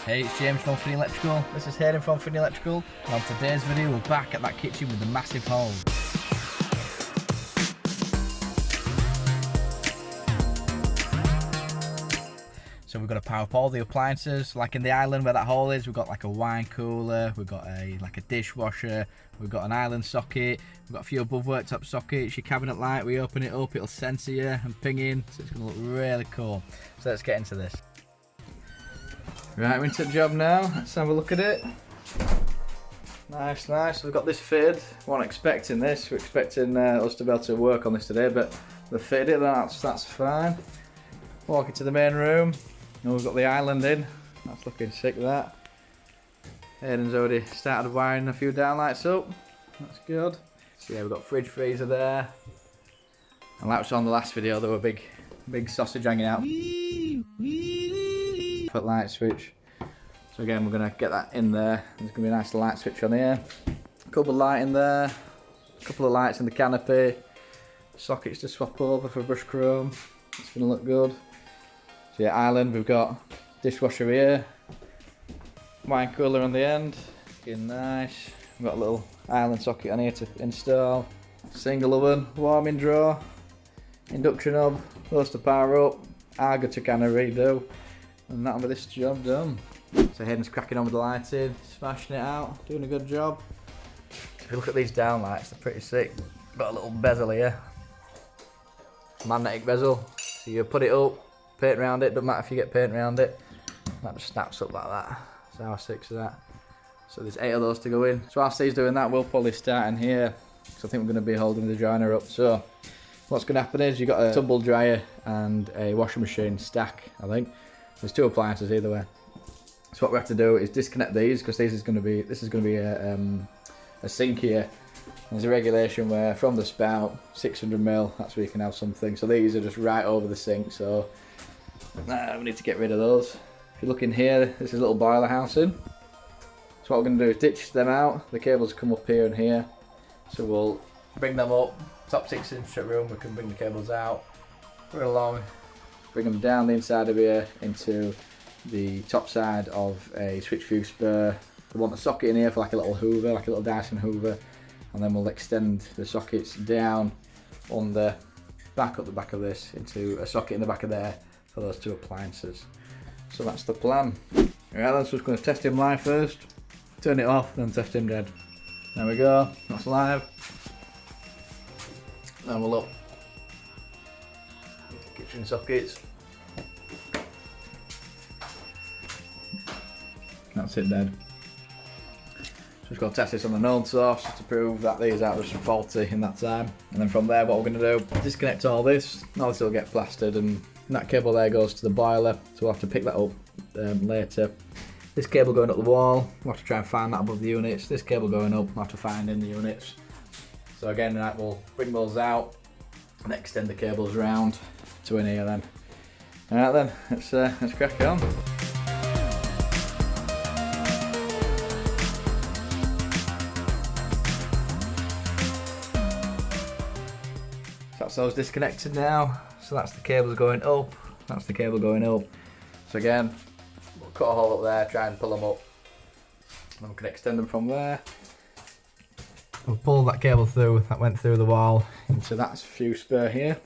Hey, it's James from Finney Electrical. This is Hayden from Finney Electrical. And on today's video, we're back at that kitchen with the massive hole. So we've got to power up all the appliances. Like in the island where that hole is, we've got like a wine cooler, we've got a dishwasher, we've got an island socket, we've got a few above worktop sockets, your cabinet light, we open it up, it'll sensor you and ping in, so it's going to look really cool. So let's get into this. Right, we're into the job now. Let's have a look at it. Nice, nice. We've got this fitted. We weren't expecting this. We're expecting us to be able to work on this today, but they fitted it. That's fine. Walk into the main room. And we've got the island in. That's looking sick, that. Aiden's already started wiring a few downlights up. That's good. So yeah, we've got fridge freezer there. And like we saw on the last video, there were big sausage hanging out. Put light switch. So again, we're gonna get that in there. There's gonna be a nice light switch on here. A couple of light in there. A couple of lights in the canopy. Sockets to swap over for brush chrome. It's gonna look good. So yeah, island. We've got dishwasher here. Wine cooler on the end. Looking nice. We've got a little island socket on here to install. Single oven, warming drawer, induction hob, those to power up. Argo to kind of redo. And that'll be this job done. So Hayden's cracking on with the lighting, smashing it out, doing a good job. If you look at these downlights, they're pretty sick. Got a little bezel here. Magnetic bezel. So you put it up, paint around it, doesn't matter if you get paint around it. That just snaps up like that. So how sick's that? So there's 8 of those to go in. So whilst he's doing that, we'll probably start in here. So I think we're going to be holding the joiner up. So what's going to happen is you've got a tumble dryer and a washing machine stack, I think. There's 2 appliances either way. So what we have to do is disconnect these, because this is going to be a sink here. There's a regulation where from the spout 600mm, that's where you can have something. So these are just right over the sink. So we need to get rid of those. If you look in here, this is a little boiler housing. So what we're going to do is ditch them out. The cables come up here and here. So we'll bring them up. Top 6-inch room, we can bring the cables out, put it along. Bring them down the inside of here into the top side of a switch fuse spur. We want a socket in here for like a little hoover, like a little Dyson hoover, and then we'll extend the sockets down on the back up the back of this into a socket in the back of there for those 2 appliances. So that's the plan. Right, then, so we're going to test him live first, turn it off, then test him dead. There we go, that's live. Then we'll look. Kitchen sockets. That's it dead. So we've got to test this on the known source just to prove that these are just faulty in that time. And then from there, what we're going to do, disconnect all this. All this will get plastered, and that cable there goes to the boiler. So we'll have to pick that up later. This cable going up the wall, we'll have to try and find that above the units. This cable going up, we'll have to find in the units. So again, right, we'll bring those out and extend the cables round to in here then. Alright then, let's crack on. So that's those disconnected now. So that's the cables going up, that's the cable going up. So again, we'll cut a hole up there, try and pull them up. And then we can extend them from there. We'll pull that cable through, that went through the wall into that fuse spur here.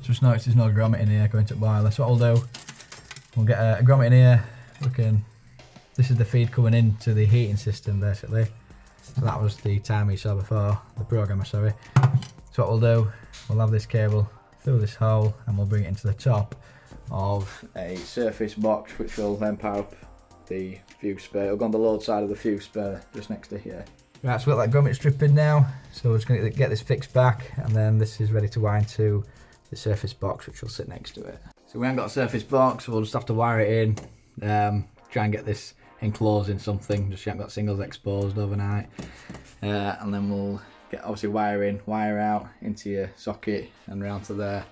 Just notice there's no grommet in here going to the boiler. So what we'll do, we'll get a grommet in here. This is the feed coming into the heating system basically. So that was the timer you saw before, the programmer, sorry. So what we'll do, we'll have this cable through this hole and we'll bring it into the top of a surface box, which will then power up the fuse spur. It'll go on the load side of the fuse spur just next to here. Right, so we've got that grommet strip in now. So we're just going to get this fixed back, and then this is ready to wind to the surface box, which will sit next to it. So we haven't got a surface box, so we'll just have to wire it in, try and get this enclosed in something, just so you haven't got singles exposed overnight. And then we'll get obviously wire in, wire out into your socket and round to there.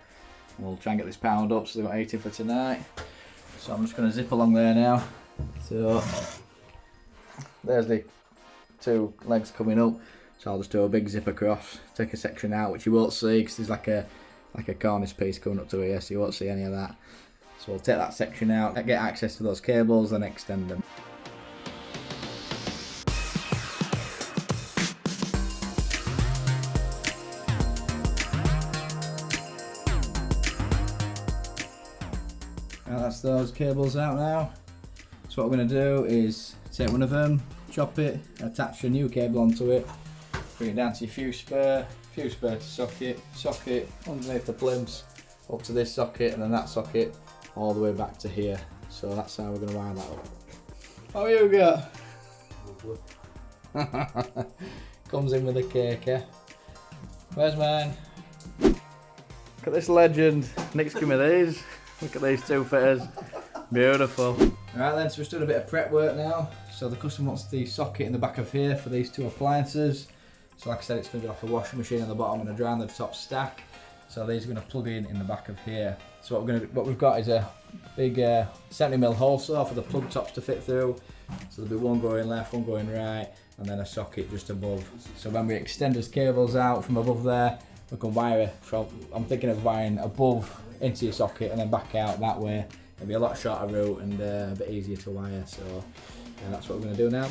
And we'll try and get this powered up so they've got heating for tonight. So I'm just going to zip along there now. So there's the 2 legs coming up. So I'll just do a big zip across, take a section out, which you won't see because there's like a cornice piece coming up to here, so you won't see any of that. So we'll take that section out, get access to those cables and extend them. Now that's those cables out now. So what we're going to do is take one of them, chop it, attach a new cable onto it, bring it down to your fuse spur to socket underneath the plimps, up to this socket and then that socket, all the way back to here. So that's how we're going to wire that up. What have you got? Comes in with a cake, eh? Where's mine? Look at this legend. Nick's give me these. Look at these two fitters. Beautiful. Alright then, so we're doing a bit of prep work now. So the customer wants the socket in the back of here for these two appliances. So like I said, it's going to be off a washing machine on the bottom and a dryer on the top stack. So these are going to plug in the back of here. So what we've got is a big 70mm hole saw for the plug tops to fit through. So there'll be one going left, one going right, and then a socket just above. So when we extend those cables out from above there, we can wire from, I'm thinking of wiring above into your socket and then back out that way. It'll be a lot shorter route and a bit easier to wire. So yeah, that's what we're going to do now.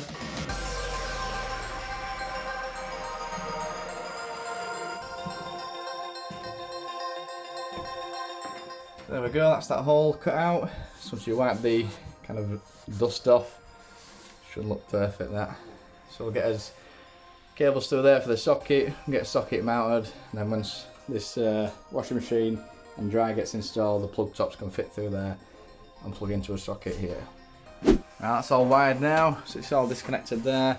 There we go, that's that hole cut out. So once you wipe the kind of dust off, should look perfect that. So we'll get us cables through there for the socket, get a socket mounted, and then once this washing machine and dryer gets installed, the plug tops can fit through there and plug into a socket here. Now that's all wired now, so it's all disconnected there.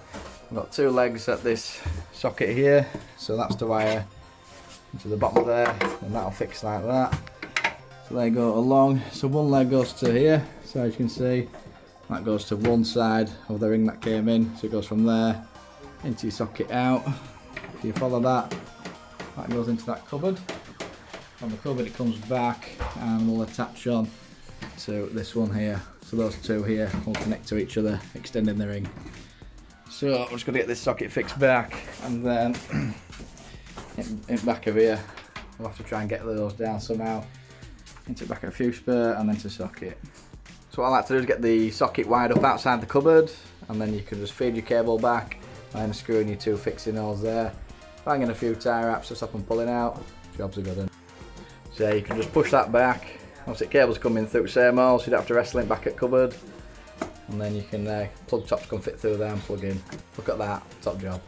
We've got two legs at this socket here, so that's to wire into the bottom there, and that'll fix like that. So they go along, so one leg goes to here, so as you can see, that goes to one side of the ring that came in, so it goes from there into your socket out. If you follow that, that goes into that cupboard. From the cupboard it comes back and will attach on to this one here. So those two here will connect to each other, extending the ring. So I'm just going to get this socket fixed back, and then in back of here, we'll have to try and get those down somehow. Into the back of a fuse spur and then to socket. So what I like to do is get the socket wired up outside the cupboard, and then you can just feed your cable back and screw in your two fixing holes there. Bang in a few tie wraps to stop them pulling out. Jobs are good one. So yeah, you can just push that back. Obviously cable's coming through the same hole, so you don't have to wrestle it back at cupboard. And then you can plug tops can fit through there and plug in. Look at that, top job.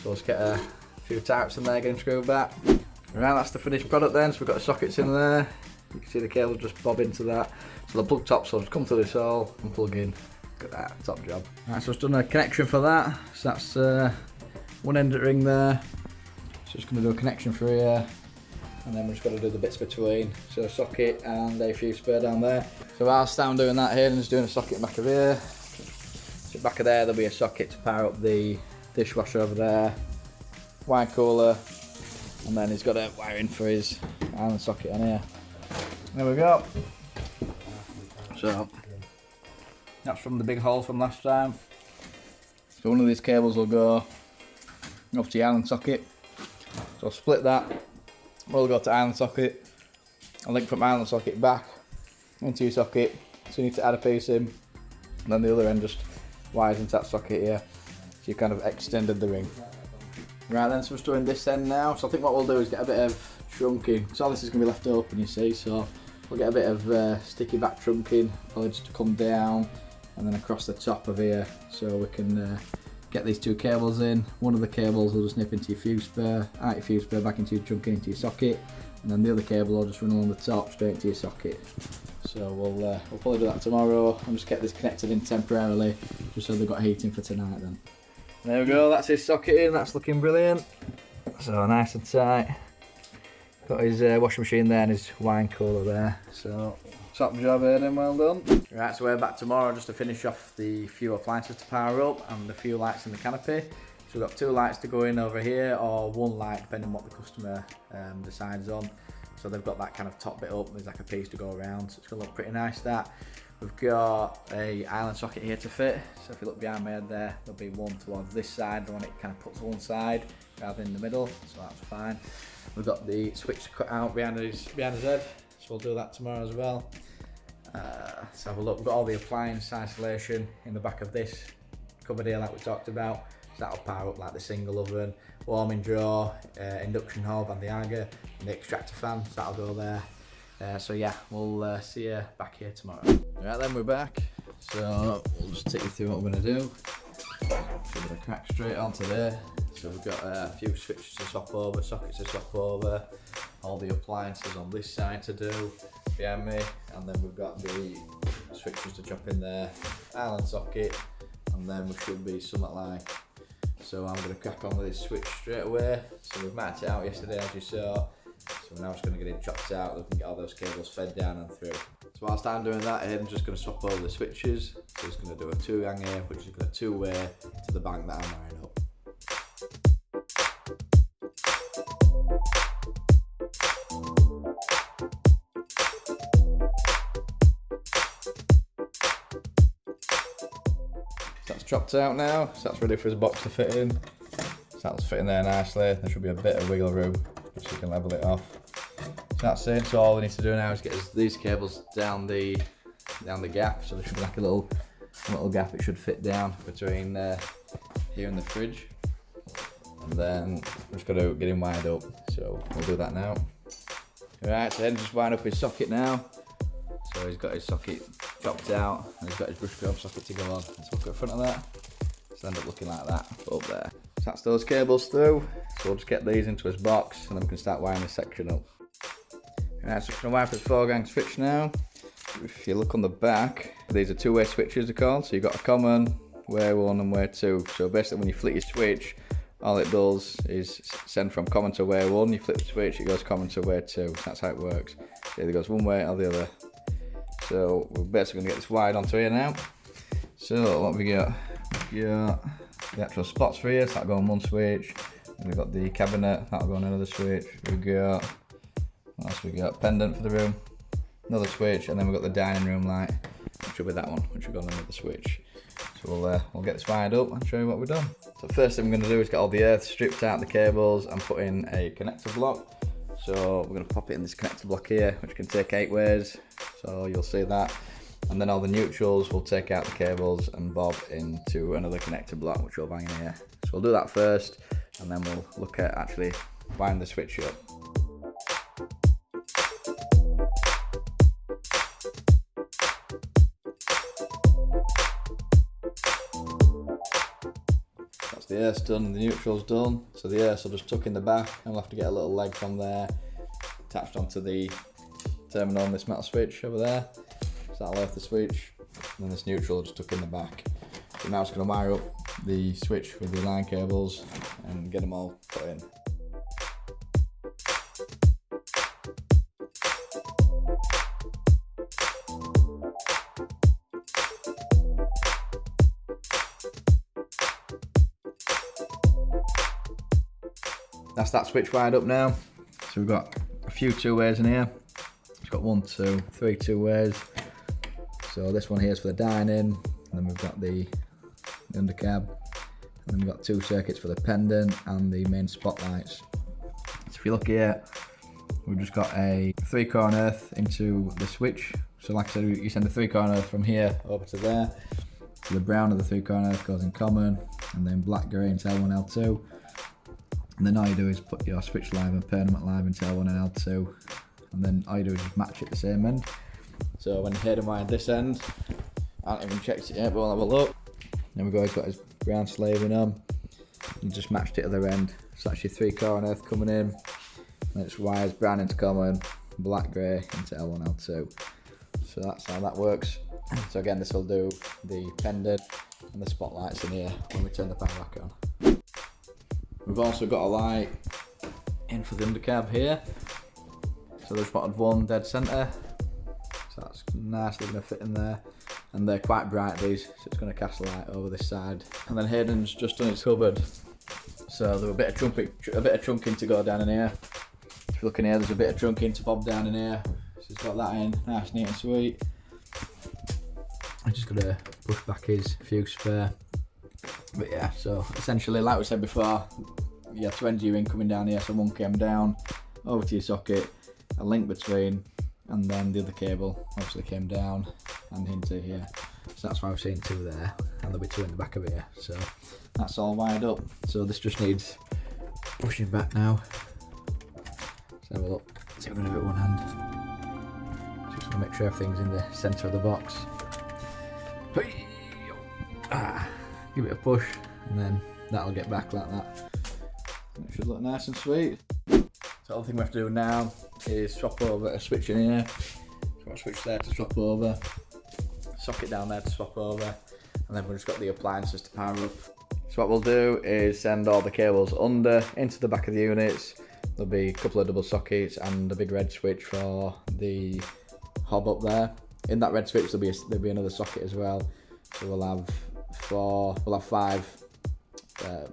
So let's get a few tie wraps in there, get them screwed back. Right, that's the finished product then. So we've got the sockets in there. You can see the cable just bob into that. So the plug tops will just come through this hole and plug in. Look at that, top job. Right, so I've done a connection for that. So that's one end of the ring there. So just going to do a connection for here. And then we're just got to do the bits between. So a socket and a fuse spur down there. So whilst I'm doing that here and just doing a socket back of here. So back of there, there'll be a socket to power up the dishwasher over there. Wine cooler. And then he's got a wiring for his Allen socket on here. There we go. So that's from the big hole from last time. So one of these cables will go off to the Allen socket. So I'll split that. We'll go to Allen socket. I'll link from Allen socket back into your socket. So you need to add a piece in. And then the other end just wires into that socket here. So you kind of extended the ring. Right then, so we're doing this end now. So I think what we'll do is get a bit of trunking. So all this is going to be left open, you see. So we'll get a bit of sticky back trunking, probably just to come down and then across the top of here. So we can get these two cables in. One of the cables will just nip into your fuse spur, out your fuse spur, back into your trunking, into your socket. And then the other cable will just run along the top, straight into your socket. So we'll probably do that tomorrow and just get this connected in temporarily, just so they've got heating for tonight then. There we go, that's his socket in, that's looking brilliant. So nice and tight. Got his washing machine there and his wine cooler there. So top job here then, well done. Right, so we're back tomorrow just to finish off the few appliances to power up and the few lights in the canopy. So we've got two lights to go in over here, or one light depending on what the customer decides on. So they've got that kind of top bit up, there's like a piece to go around, so it's going to look pretty nice that. We've got a island socket here to fit, so if you look behind my head there, there'll be one towards this side, the one it kind of puts one side rather than in the middle, so that's fine. We've got the switch cut out behind his head, so we'll do that tomorrow as well. Let's have a look. We've got all the appliance isolation in the back of this cupboard here like we talked about. So that'll power up like the single oven, warming drawer, induction hob and the Aga, and the extractor fan, so that'll go there. So yeah, we'll see you back here tomorrow. Right then, we're back. So we'll just take you through what we're going to do. So we're going to crack straight onto there. So we've got a few switches to swap over, sockets to swap over, all the appliances on this side to do behind me, and then we've got the switches to chop in there, island socket, and then we should be something like. So I'm going to crack on with this switch straight away. So we've marked it out yesterday as you saw. So we're now just going to get it chopped out, we can get all those cables fed down and through. So whilst I'm doing that, Aiden's just going to swap over the switches. So he's going to do a 2-gang here, which is going to 2-way to the bank that I'm wiring up. So that's chopped out now, so that's ready for his box to fit in. So that's fitting there nicely. There should be a bit of wiggle room, so you can level it off. So that's it. So all we need to do now is get these cables down the gap. So there should be like a little gap it should fit down between here and the fridge. And then we're just got to get him wired up. So we'll do that now. Alright, so then just wind up his socket now. So he's got his socket chopped out and he's got his brush comb socket to go on. Let's look at the front of that. So end up looking like that up there. So that's those cables through. So we'll just get these into his box and then we can start wiring this section up. Alright, so we're going to wire for his 4-gang switch now. If you look on the back, these are 2-way switches they're called. So you've got a common, way 1 and way 2. So basically when you flick your switch, all it does is send from common to way 1. You flip the switch, it goes common to way 2. So that's how it works. It either goes one way or the other. So we're basically going to get this wired onto here now. So what we got? The actual spots for here, so that'll go on one switch. And we've got the cabinet, that'll go on another switch. We've got, what else we got? Pendant for the room, another switch, and then we've got the dining room light, which will be that one, which will go on another switch. So we'll get this wired up and show you what we've done. So first thing we're going to do is get all the earth stripped out the cables and put in a connector block. So we're going to pop it in this connector block here, which can take 8 ways, so you'll see that. And then all the neutrals, we'll take out the cables and bob into another connector block, which we'll bang in here. So we'll do that first, and then we'll look at actually wiring the switch up. That's the earth done, the neutral's done. So the earth will just tuck in the back, and we'll have to get a little leg from there, attached onto the terminal on this metal switch over there. So that'll earth the switch, and then this neutral will just tuck in the back. So now it's going to wire up the switch with the line cables and get them all put in. That's that switch wired up now. So we've got a few 2-ways in here. It's got 1, 2, 3 2-ways. So this one here is for the dining, and then we've got the undercab, and then we've got 2 circuits for the pendant and the main spotlights. So if you look here, we've just got a 3-core earth into the switch. So like I said, you send the 3-core earth from here over to there. So the brown of the 3-core earth goes in common, and then black grey into L1, L2. And then all you do is put your switch live and permanent live into L1 and L2. And then all you do is just match it the same end. So when Hayden wired this end, I haven't even checked it yet, but we'll have a look. There we go, he's got his brown slaving on. You just matched it at the other end. So that's your 3-core earth coming in. And it's wires brown into common, black grey into L1, L2. So that's how that works. So again, this will do the pendant and the spotlights in here when we turn the power back on. We've also got a light in for the undercab here. So they've spotted one dead centre. So that's nicely going to fit in there. And they're quite bright, these, so it's going to cast a light over this side. And then Hayden's just done his cupboard. So there's a bit of trunking to go down in here. If you look in here, there's a bit of trunking to bob down in here. So he's got that in, nice, neat and sweet. I'm just going to push back his fuse spare. But yeah, so essentially, like we said before, you have 2 ends of your in coming down here. So one came down over to your socket, a link between, and then the other cable obviously came down and into here. So that's why I've seen two there, and there'll be two in the back of here. So that's all wired up. So this just needs pushing back now. So have a look. See if we're going to do it with one hand. Just want to make sure everything's in the centre of the box. Give it a push, and then that'll get back like that. It should look nice and sweet. So all thing we have to do now is swap over a switch in here. So got a switch there to swap over, socket down there to swap over, and then we've just got the appliances to power up. So what we'll do is send all the cables under into the back of the units. There'll be a couple of double sockets and a big red switch for the hob up there. In that red switch there'll be another socket as well. So we'll have 5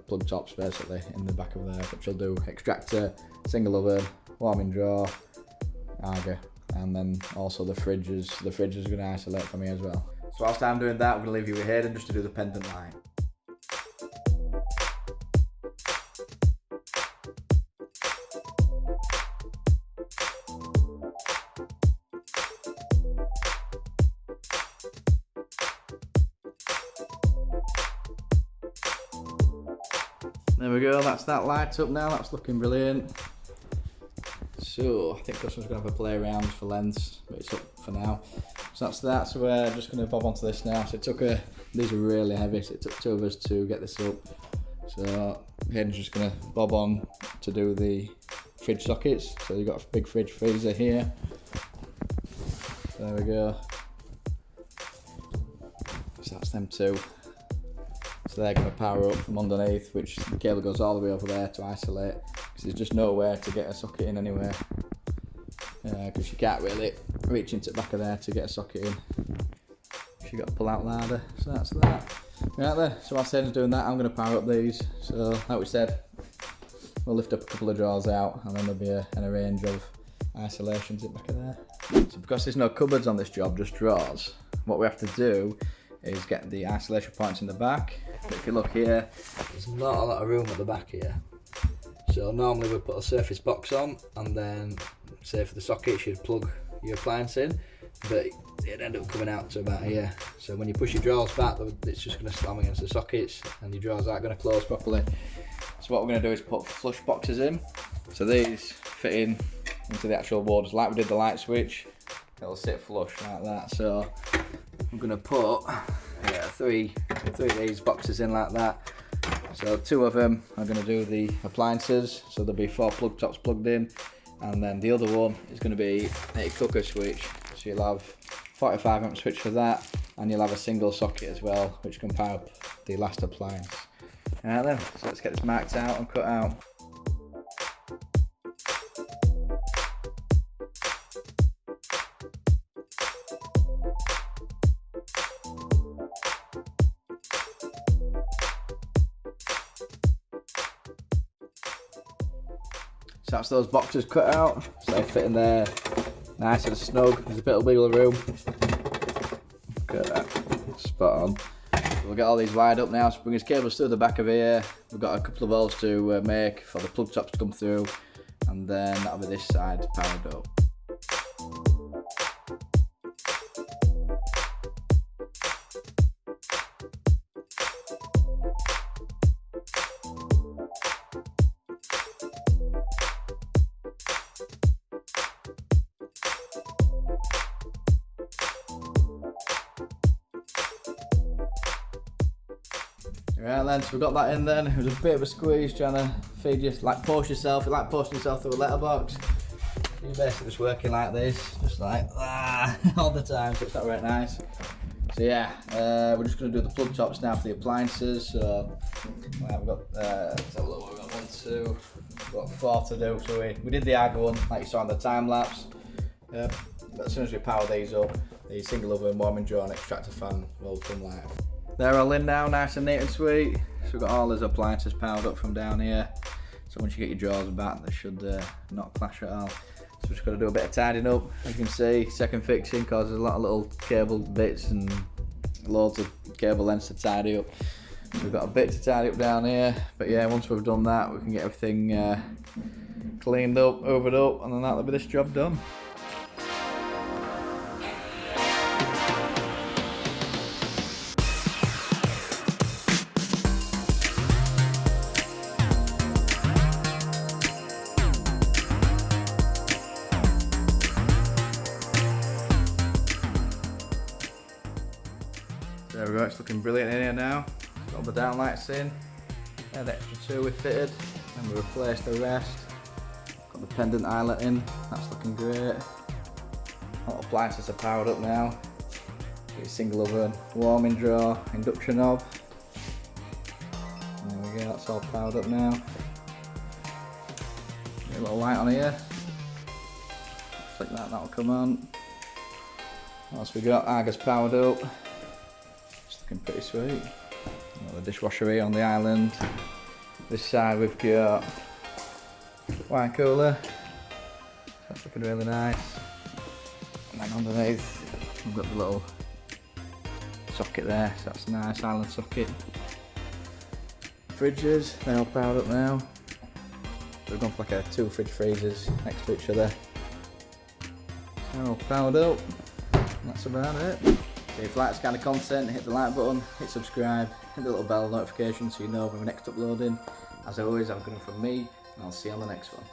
plug tops basically in the back of there, which will do extractor, single oven, warming drawer, Aga, and then also the fridge is going to isolate for me as well. So whilst I'm doing that, I'm going to leave you with Hayden just to do the pendant light. There we go, that's that light up now, that's looking brilliant. So I think customer's going to have a play around for lengths, but it's up for now. So that's that, so we're just going to bob onto this now. So these are really heavy, so it took 2 of us to get this up. So Hayden's just going to bob on to do the fridge sockets. So you've got a big fridge freezer here. There we go. So that's them 2. So they're going to power up from underneath, which the cable goes all the way over there to isolate, because there's just nowhere to get a socket in anywhere, because you can't really reach into the back of there to get a socket in. You've got to pull out ladder. So that's that. Right there. So whilst Hayden's doing that, I'm going to power up these. So like we said, we'll lift up a couple of drawers out, and then there'll be an range of isolations at the back of there. So because there's no cupboards on this job, just drawers, what we have to do is get the isolation points in the back. But if you look here, there's not a lot of room at the back here. So normally we put a surface box on, and then say for the sockets you'd plug your appliance in, but it'd end up coming out to about here. So when you push your drawers back, it's just going to slam against the sockets and your drawers aren't going to close properly. So what we're going to do is put flush boxes in. So these fit into the actual wall, just like we did the light switch. It'll sit flush like that. So I'm going to put 3 of these boxes in like that. So 2 of them are going to do the appliances, so there'll be 4 plug tops plugged in, and then the other one is going to be a cooker switch. So you'll have 45 amp switch for that, and you'll have a single socket as well, which can power up the last appliance. Alright then, so let's get this marked out and cut out. So that's those boxes cut out, so they fit in there nice and snug. There's a bit of wiggle room. Look at that, spot on. We'll get all these wired up now, so bring his cables through the back of here. We've got a couple of holes to make for the plug tops to come through, and then that'll be this side powered up. Right then, so we've got that in then. It was a bit of a squeeze trying to feed you, like post yourself, you like posting yourself through a letterbox. You're basically just working like this, just like all the time, so it's not very nice. So yeah, we're just going to do the plug tops now for the appliances. So we've got, let's have a look, we've got 1, 2, we've got 4 to do. So we did the Aga one, like you saw in the time lapse. But as soon as we power these up, the single oven, warming drawer and extractor fan will come live. They're all in now, nice and neat and sweet. So we've got all those appliances powered up from down here. So once you get your drawers back, they should not clash at all. So we're just got to do a bit of tidying up. As you can see, second fixing causes a lot of little cable bits and loads of cable lengths to tidy up. So we've got a bit to tidy up down here. But yeah, once we've done that, we can get everything cleaned up, overed up, and then that'll be this job done. we go, it's looking brilliant in here now. Got all the downlights in. Yeah, the extra two we fitted, and we replaced the rest. Got the pendant eyelet in, that's looking great. All the appliances are powered up now. Got your single oven, warming drawer, induction hob. There we go, that's all powered up now. Get a little light on here. Flick that, that'll come on. What else we got? Argus powered up. It's looking pretty sweet. Got the dishwasher here on the island. This side we've got wine cooler. That's looking really nice. And then underneath we've got the little socket there, so that's a nice island socket. Fridges, they're all powered up now. So we've gone for like two fridge freezers next to each other. They're all powered up. That's about it. So if you like this kind of content, hit the like button, hit subscribe, hit the little bell notification so you know when we're next uploading. As always, have a good one from me, and I'll see you on the next one.